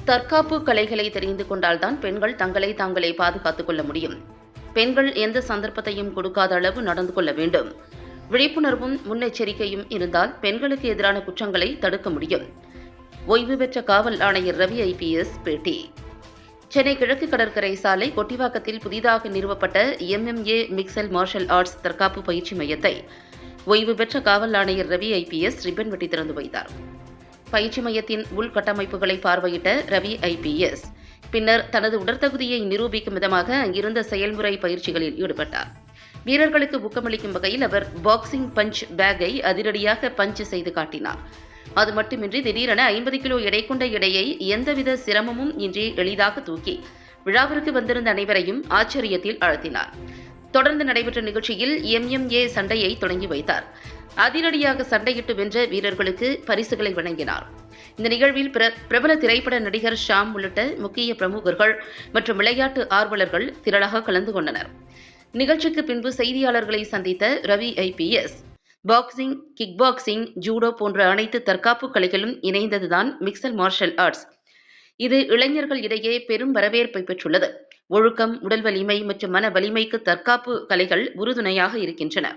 தற்காப்பு கலைகளை தெரிந்து கொண்டால்தான் பெண்கள் தங்களை தாங்களே பாதுகாத்துக் கொள்ள முடியும். பெண்கள் எந்த சந்தர்ப்பத்தையும் கொடுக்காத அளவு நடந்து கொள்ள வேண்டும். விழிப்புணர்வும் முன்னெச்சரிக்கையும் இருந்தால் பெண்களுக்கு எதிரான குற்றங்களை தடுக்க முடியும். ஓய்வு பெற்ற காவல் ஆணையர் ரவி ஐபிஎஸ் பேட்டி. சென்னை கிழக்கு கடற்கரை சாலை கொட்டிவாக்கத்தில் புதிதாக நிறுவப்பட்ட MMA மிக்சல் மார்ஷல் ஆர்ட்ஸ் தற்காப்பு பயிற்சி மையத்தை ஓய்வு பெற்ற காவல் ஆணையர் ரவி ஐபிஎஸ் ரிப்பன் வெட்டி திறந்து வைத்தார். பயிற்சி மையத்தின் உள்கட்டமைப்புகளை பார்வையிட்ட ரவி ஐபிஎஸ் பின்னர் தனது உடற்தகுதியை நிரூபிக்கும் விதமாக அங்கிருந்த செயல்முறை பயிற்சிகளில் ஈடுபட்டார். வீரர்களுக்கு ஊக்கமளிக்கும் வகையில் அவர் பாக்ஸிங் பஞ்ச் பேக்கை அதிரடியாக பஞ்ச் செய்து காட்டினார். அது மட்டுமின்றி திடீரென 50 கிலோ எடை கொண்ட எடையை எந்தவித சிரமமும் இன்றி எளிதாக தூக்கி விழாவிற்கு வந்திருந்த அனைவரையும் ஆச்சரியத்தில் ஆழ்த்தினார். தொடர்ந்து நடைபெற்ற நிகழ்ச்சியில் MMA சண்டையை தொடங்கி வைத்தார். அதிரடியாக சண்டையிட்டு வென்ற வீரர்களுக்கு பரிசுகளை வழங்கினார். இந்த நிகழ்வில் பிரபல திரைப்பட நடிகர் ஷாம் உள்ளிட்ட முக்கிய பிரமுகர்கள் மற்றும் விளையாட்டு ஆர்வலர்கள் திரளாக கலந்து கொண்டனர். நிகழ்ச்சிக்கு பின்பு செய்தியாளர்களை சந்தித்த Ravi IPS, boxing, kick boxing, judo போன்ற அனைத்து தற்காப்பு கலைகளும் இணைந்ததுதான் மிக்சல் மார்ஷல் ஆர்ட்ஸ். இது இளைஞர்கள் இடையே பெரும் வரவேற்பை பெற்றுள்ளது. ஒழுக்கம், உடல் வலிமை மற்றும் மன வலிமைக்கு தற்காப்பு கலைகள் உறுதுணையாக இருக்கின்றன.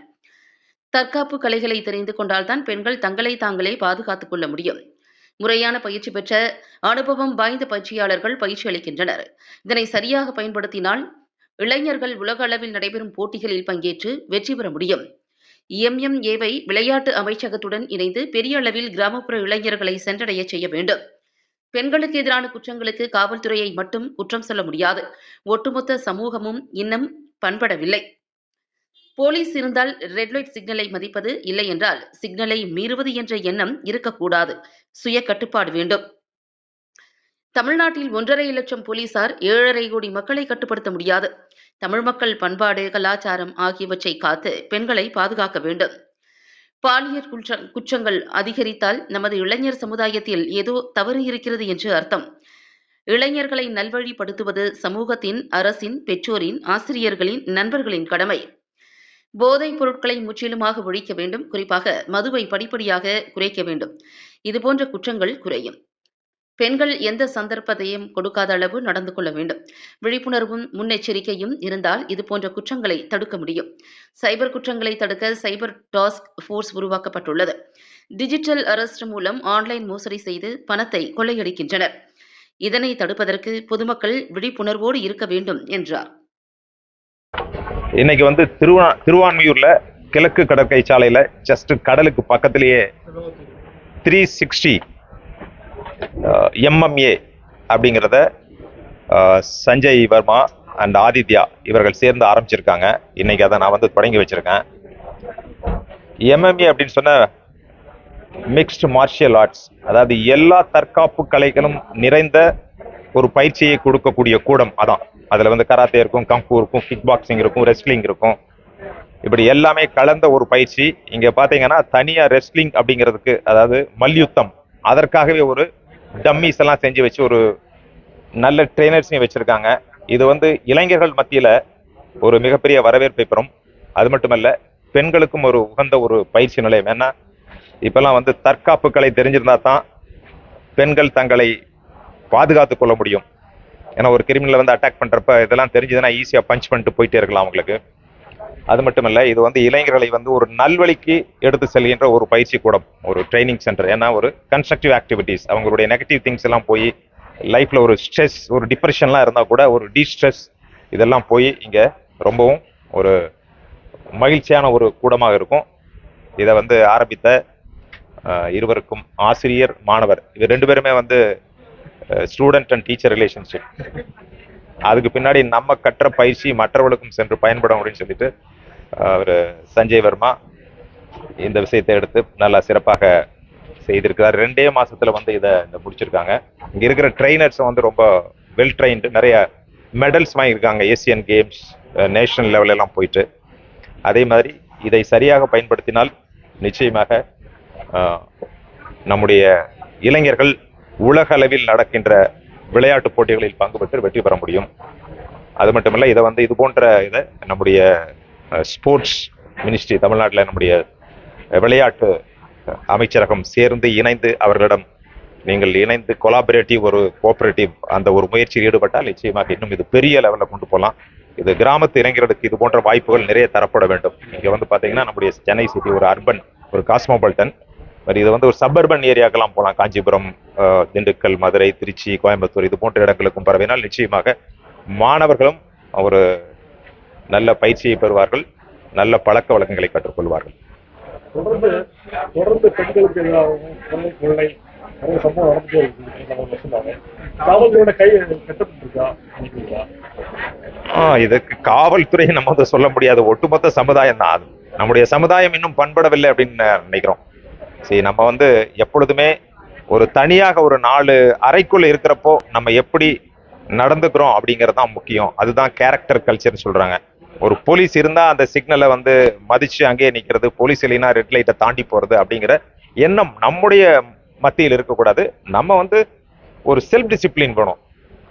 தற்காப்பு கலைகளை தெரிந்து கொண்டால்தான் பெண்கள் தங்களை தாங்களே பாதுகாத்துக் கொள்ள முடியும். முறையான பயிற்சி பெற்ற அனுபவம் வாய்ந்த பயிற்சியாளர்கள் பயிற்சி அளிக்கின்றனர். இதனை சரியாக பயன்படுத்தினால் இளைஞர்கள் உலக அளவில் நடைபெறும் போட்டிகளில் பங்கேற்று வெற்றி பெற முடியும். MMAவை விளையாட்டு அமைச்சகத்துடன் இணைந்து பெரிய அளவில் கிராமப்புற இளைஞர்களை சென்றடைய செய்ய வேண்டும். பெண்களுக்கு எதிரான குற்றங்களுக்கு காவல்துறையை மட்டும் குற்றம் சொல்ல முடியாது. ஒட்டுமொத்த சமூகமும் இன்னும் பண்படவில்லை. போலீஸ் இருந்தால் ரெட் லைட் சிக்னலை மதிப்பது, இல்லை என்றால் சிக்னலை மீறுவது என்ற எண்ணம் இருக்கக்கூடாது. சுய கட்டுப்பாடு வேண்டும். தமிழ்நாட்டில் 1.5 லட்சம் போலீசார் 7.5 கோடி மக்களை கட்டுப்படுத்த முடியாது. தமிழ் மக்கள் பண்பாடு, கலாச்சாரம் ஆகியவற்றை காத்து பெண்களை பாதுகாக்க வேண்டும். பாலியல் குற்றங்கள் அதிகரித்தால் நமது இளைஞர் சமுதாயத்தில் ஏதோ தவறு இருக்கிறது என்று அர்த்தம். இளைஞர்களை நல்வழிப்படுத்துவது சமூகத்தின், அரசின், பெற்றோரின், ஆசிரியர்களின், நண்பர்களின் கடமை. போதைப் பொருட்களை முற்றிலுமாக ஒழிக்க வேண்டும். குறிப்பாக மதுவை படிப்படியாக குறைக்க வேண்டும். இதுபோன்ற குற்றங்கள் குறையும். பெண்கள் எந்த சந்தர்ப்பத்தையும் கொடுக்காத அளவு நடந்து கொள்ள வேண்டும். விழிப்புணர்வும் முன்னெச்சரிக்கையும் இருந்தால் இதுபோன்ற குற்றங்களை தடுக்க முடியும். சைபர் குற்றங்களை தடுக்க சைபர் டாஸ்க் ஃபோர்ஸ் உருவாக்கப்பட்டுள்ளது. டிஜிட்டல் அரெஸ்ட் மூலம் ஆன்லைன் மோசடி செய்து பணத்தை கொள்ளையடிக்கின்றனர். இதனை தடுப்பதற்கு பொதுமக்கள் விழிப்புணர்வோடு இருக்க வேண்டும் என்றார். இன்னைக்கு திருவான்மியூர்ல கிழக்கு கடற்கரை சாலையில ஜஸ்ட் கடலுக்கு பக்கத்திலேயே 360 MMA அப்படிங்கிறத சஞ்சய் வர்மா அண்ட் ஆதித்யா இவர்கள் சேர்ந்து ஆரம்பிச்சிருக்காங்க. இன்னைக்கு அதை நான் தொடங்கி வச்சிருக்கேன். MMA அப்படின்னு சொன்ன மிக்ஸ்டு மார்ஷியல் ஆர்ட்ஸ், அதாவது எல்லா தற்காப்பு கலைகளும் நிறைந்த ஒரு பயிற்சியை கொடுக்கக்கூடிய கூடம். அதான் அதுல கராத்தே இருக்கும், கங்ஃபூ இருக்கும், கிக் பாக்ஸிங் இருக்கும், ரெஸ்லிங் இருக்கும். இப்படி எல்லாமே கலந்த ஒரு பயிற்சி. இங்க பாத்தீங்கன்னா தனியா ரெஸ்லிங் அப்படிங்கிறதுக்கு, அதாவது மல்யுத்தம், அதற்காகவே ஒரு டம்மிஸ் எல்லாம் செஞ்சு வச்சு ஒரு நல்ல ட்ரெயினர்ஸையும் வச்சிருக்காங்க. இது இளைஞர்கள் மத்தியில ஒரு மிகப்பெரிய வரவேற்பை பெறும். அது மட்டுமல்ல, பெண்களுக்கும் ஒரு உகந்த ஒரு பயிற்சி நிலையம். ஏன்னா இப்பெல்லாம் தற்காப்பு கலை தெரிஞ்சிருந்தா தான் பெண்கள் தங்களை பாதுகாத்து கொள்ள முடியும். ஏன்னா ஒரு கிரிமினல் அட்டாக் பண்றப்ப இதெல்லாம் தெரிஞ்சதுன்னா ஈஸியா பஞ்ச் பண்ணிட்டு போயிட்டே இருக்கலாம் அவங்களுக்கு. அது மட்டுமல்ல, இது இளைஞர்களை ஒரு நல்வழிக்கு எடுத்து செல்கின்ற ஒரு பயிற்சி கூடம், ஒரு ட்ரைனிங் சென்டர். ஏன்னா ஒரு கன்ஸ்ட்ரக்டிவ் ஆக்டிவிட்டிஸ், அவங்களுடைய நெகட்டிவ் திங்ஸ் எல்லாம் போய் லைஃப்ல ஒரு ஸ்ட்ரெஸ், ஒரு டிப்ரெஷன்லாம் இருந்தா கூட ஒரு டிஸ்ட்ரெஸ் இதெல்லாம் போய் இங்க ரொம்பவும் ஒரு மகிழ்ச்சியான ஒரு கூடமாக இருக்கும். இதை ஆரம்பித்த இருவருக்கும், ஆசிரியர் மாணவர், இவர் 2 பேருமே ஸ்டூடெண்ட் அண்ட் டீச்சர் ரிலேஷன்ஷிப். அதுக்கு பின்னாடி நம்ம கற்ற பயிற்சி மற்றவர்களுக்கும் சென்று பயன்படும் அப்படின்னு சொல்லிட்டு அவர் சஞ்சய் வர்மா இந்த விஷயத்தை எடுத்து நல்லா சிறப்பாக செய்திருக்கிறார். 2 மாசத்துல இதை முடிச்சிருக்காங்க. இங்க இருக்கிற ட்ரெயினர்ஸ் ரொம்ப வெல் ட்ரெயின்டு, நிறைய மெடல்ஸ் வாங்கியிருக்காங்க ஏசியன் கேம்ஸ், நேஷனல் லெவல் எல்லாம் போயிட்டு. அதே மாதிரி இதை சரியாக பயன்படுத்தினால் நிச்சயமாக நம்முடைய இளைஞர்கள் உலக அளவில் நடக்கின்ற விளையாட்டு போட்டிகளில் பங்கு பெற்று வெற்றி பெற முடியும். அது மட்டுமல்ல, இது போன்ற நம்முடைய ஸ்போர்ட்ஸ் மினிஸ்ட்ரி, தமிழ்நாட்டில் நம்முடைய விளையாட்டு அமைச்சரகம் சேர்ந்து இணைந்து அவர்களிடம் நீங்கள் இணைந்து கொலாபரேட்டிவ் ஒரு கோஆபரேட்டிவ் அந்த ஒரு முயற்சியில் ஈடுபட்டால் நிச்சயமாக இன்னும் இது பெரிய லெவலில் கொண்டு போகலாம். இது கிராமத்து இளைஞர்களுக்கு இது போன்ற வாய்ப்புகள் நிறைய தரப்பட வேண்டும். இங்க வந்து பாத்தீங்கன்னா நம்முடைய சென்னை சிட்டி ஒரு அர்பன் ஒரு காஸ்மோபாலிட்டன், இது வந்து ஒரு சப்பர்பன் ஏரியாக்கெல்லாம் போகலாம். காஞ்சிபுரம், திண்டுக்கல், மதுரை, திருச்சி, கோயம்புத்தூர் இது போன்ற இடங்களுக்கும் பரவினால் நிச்சயமாக மாணவர்களும் ஒரு நல்ல பயிற்சியை பெறுவார்கள், நல்ல பழக்க வழக்கங்களை கற்றுக்கொள்வார்கள். தொடர்ந்து பெண்களுக்கு எதிராகவும் கொள்ளை நிறைய சம்பவம் நடந்துட்டே இருக்கு. காவல்துறையோட கை கட்டப்பட்டிருக்கா? இதுக்கு காவல்துறையை நம்ம வந்து சொல்ல முடியாது, ஒட்டுமொத்த சமுதாயம் தான். நம்முடைய சமுதாயம் இன்னும் பண்படவில்லை அப்படின்னு நினைக்கிறோம். சரி, நம்ம வந்து எப்பொழுதுமே ஒரு தனியாக ஒரு 4 அறைக்குள்ள இருக்கிறப்போ நம்ம எப்படி நடந்துக்கிறோம் அப்படிங்கிறது தான் முக்கியம். அதுதான் கேரக்டர் கல்ச்சர்னு சொல்றாங்க. ஒரு போலீஸ் இருந்தா அந்த சிக்னலை வந்து மதிச்சு அங்கேயே நிக்கிறது, போலீஸ் இல்லைன்னா ரெட் லைட்டை தாண்டி போறது அப்படிங்கிற எண்ணம் நம்முடைய மத்தியில் இருக்கக்கூடாது. நம்ம வந்து ஒரு செல்ஃப் டிசிப்ளின் வேணும்,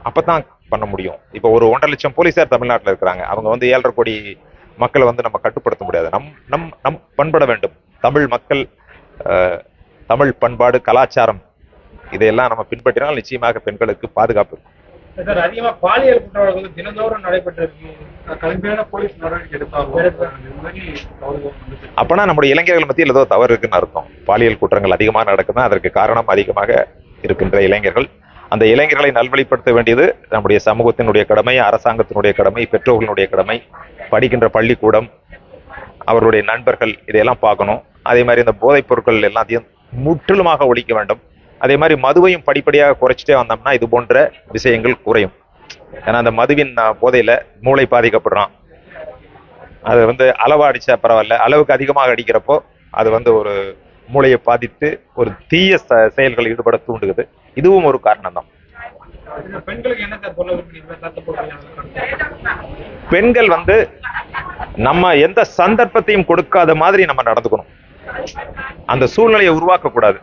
அப்பதான் பண்ண முடியும். இப்போ ஒரு 1.5 லட்சம் போலீஸார் தமிழ்நாட்டில் இருக்கிறாங்க. அவங்க வந்து 7.5 கோடி மக்களை வந்து நம்ம கட்டுப்படுத்த முடியாது. நம் பண்பட வேண்டும். தமிழ் மக்கள், தமிழ் பண்பாடு, கலாச்சாரம் இதையெல்லாம் நம்ம பின்பற்றினால் நிச்சயமாக பெண்களுக்கு பாதுகாப்பு. அதிகமா பாலியல் குற்றவாளிகள் தினந்தோறும் நடைபெற்றிருக்கு. கடுமையான போலீஸ் நடவடிக்கை எடுத்தாங்க. அப்பனா நம்முடைய இளைஞர்கள் மத்தியில் ஏதோ தவறு இருக்குன்னு அர்த்தம். பாலியல் குற்றங்கள் அதிகமாக நடக்குதுன்னா அதற்கு காரணம் அதிகமாக இருக்கின்ற இளைஞர்கள். அந்த இளைஞர்களை நல்வழிப்படுத்த வேண்டியது நம்முடைய சமூகத்தினுடைய கடமை, அரசாங்கத்தினுடைய கடமை, பெற்றோர்களுடைய கடமை, படிக்கின்ற பள்ளிக்கூடம், அவருடைய நண்பர்கள் இதையெல்லாம் பார்க்கணும். அதே மாதிரி இந்த போதைப் பொருட்கள் எல்லாத்தையும் முற்றிலுமாக ஒழிக்க வேண்டும். அதே மாதிரி மதுவையும் படிப்படியாக குறைச்சிட்டே வந்தோம்னா இது போன்ற விஷயங்கள் குறையும். ஏன்னா அந்த மதுவின் போதையில மூளை பாதிக்கப்படுறான். அது வந்து அளவா அடிச்சா பரவாயில்ல, அளவுக்கு அதிகமாக அடிக்கிறப்போ அது வந்து ஒரு மூளையை பாதித்து ஒரு தீய செயல்களில் ஈடுபட தூண்டுகிறது. இதுவும் ஒரு காரணம் தான். பெண்கள் வந்து நம்ம எந்த சந்தர்ப்பத்தையும் கொடுக்காத மாதிரி நம்ம நடந்துக்கணும். அந்த சூழ்நிலையை உருவாக்க கூடாது.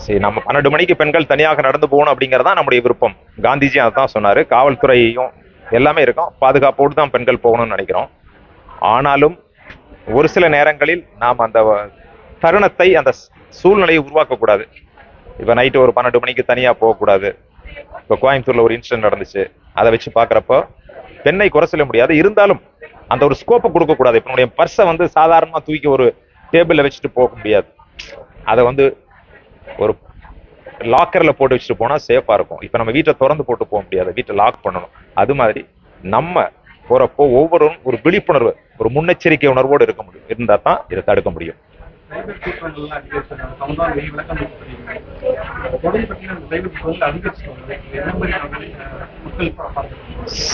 சரி, நம்ம 12 மணிக்கு பெண்கள் தனியாக நடந்து போகணும் அப்படிங்கறதான் நம்முடைய விருப்பம். காந்திஜி அதான் சொன்னாரு. காவல்துறையும் எல்லாமே இருக்கும், பாதுகாப்போடு தான் பெண்கள் போகணும்னு நினைக்கிறோம். ஆனாலும் ஒரு சில நேரங்களில் நாம் அந்த தருணத்தை, அந்த சூழ்நிலையை உருவாக்க கூடாது. இப்ப நைட்டு ஒரு 12 மணிக்கு தனியா போகக்கூடாது. இப்ப கோயம்புத்தூர்ல ஒரு இன்சிடென்ட் நடந்துச்சு, அதை வச்சு பாக்குறப்போ பெண்ணை குறை சொல்ல முடியாது. இருந்தாலும் அந்த ஒரு ஸ்கோப்பை கொடுக்க கூடாது. இப்ப நம்முடைய பர்ஸை வந்து சாதாரணமா தூக்கி ஒரு டேபிள்ல வச்சுட்டு போக முடியாது. அதை வந்து ஒரு லாக்கர்ல போட்டு வச்சுட்டு போனா சேஃபா இருக்கும். இப்ப நம்ம வீட்டை திறந்து போட்டு போக முடியாது, வீட்டை லாக் பண்ணணும். அது மாதிரி நம்ம போறப்போ ஒவ்வொருவரும் ஒரு விழிப்புணர்வு, ஒரு முன்னெச்சரிக்கை உணர்வோடு இருக்க முடியும், இருந்தா தான் இதை தடுக்க முடியும்.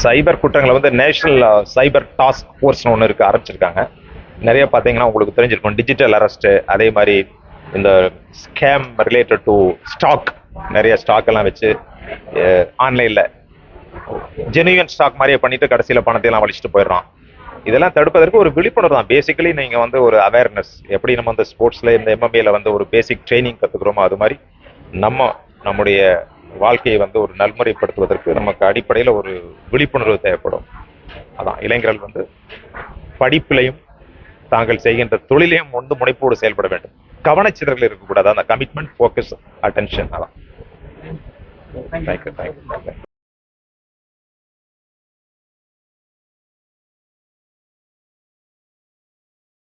சைபர் குற்றங்களை வந்து நேஷனல் சைபர் டாஸ்க் போர்ஸ் ஒன்று இருக்கு, ஆரம்பிச்சிருக்காங்க. நிறைய பார்த்தீங்கன்னா உங்களுக்கு தெரிஞ்சிருக்கும், டிஜிட்டல் அரெஸ்ட், அதே மாதிரி இந்த ஸ்கேம் ரிலேட்டட் டு ஸ்டாக், நிறைய ஸ்டாக் எல்லாம் வச்சு ஆன்லைன்ல ஜெனுவன் ஸ்டாக் மாதிரியே பண்ணிட்டு கடைசியில பணத்தை எல்லாம் வலிச்சுட்டு போயிடுறான். இதெல்லாம் தடுப்பதற்கு ஒரு விழிப்புணர்வு தான். பேசிக்கலி நீங்க வந்து ஒரு அவேர்னஸ், எப்படி நம்ம வந்து ஸ்போர்ட்ஸ்ல இந்த எம்எம்ஏல வந்து ஒரு பேசிக் ட்ரைனிங் கத்துக்கிறோமோ அது மாதிரி நம்முடைய வாழ்க்கையை வந்து ஒரு நல்முறைப்படுத்துவதற்கு நமக்கு அடிப்படையில் ஒரு விழிப்புணர்வு தேவைப்படும். அதான் இளைஞர்கள் வந்து படிப்பிலையும் தாங்கள் செய்கின்ற தொழிலையும் வந்து முனைப்போடு செயல்பட வேண்டும். கவனச்சிதறல் இருக்கக்கூடாது. அந்த கமிட்மெண்ட், ஃபோக்கஸ், அட்டென்ஷன். அதான். தேங்க்யூ.